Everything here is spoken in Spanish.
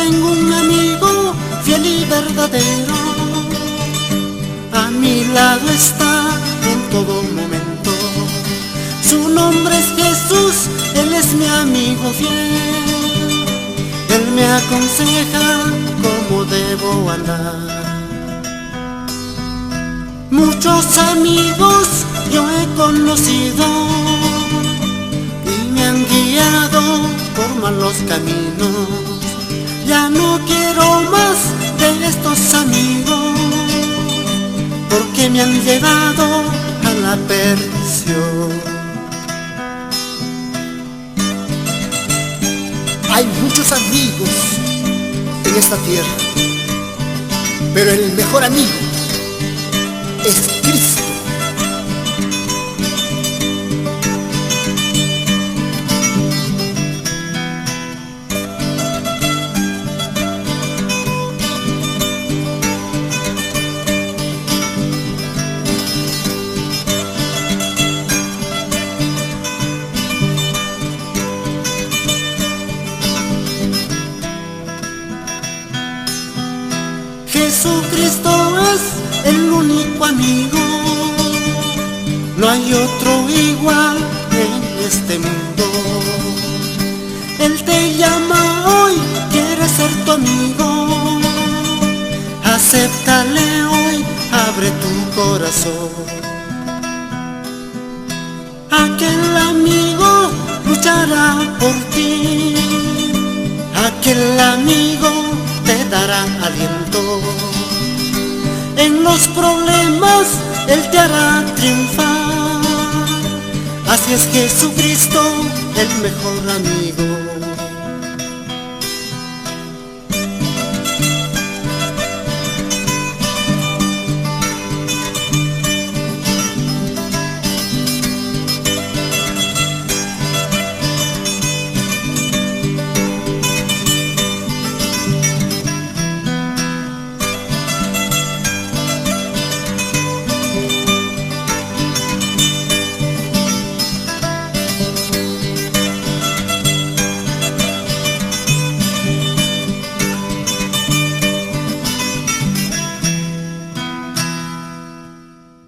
tengo un amigo fiel y verdadero, a mi lado está en todo momento. Su nombre es Jesús, Él es mi amigo fiel. Él me aconseja cómo debo andar. Muchos amigos yo he conocido y me han guiado por malos caminos. Ya no quiero más de estos amigos, porque me han llevado a la perdición. Hay muchos amigos en esta tierra, pero el mejor amigo es Cristo. Jesucristo es el único amigo, no hay otro igual en este mundo. Él te llama hoy, quiere ser tu amigo. Acéptale hoy, abre tu corazón. Aquel amigo luchará por ti, aquel amigo te dará aliento. En los problemas Él te hará triunfar. Así es Jesucristo, el mejor amigo.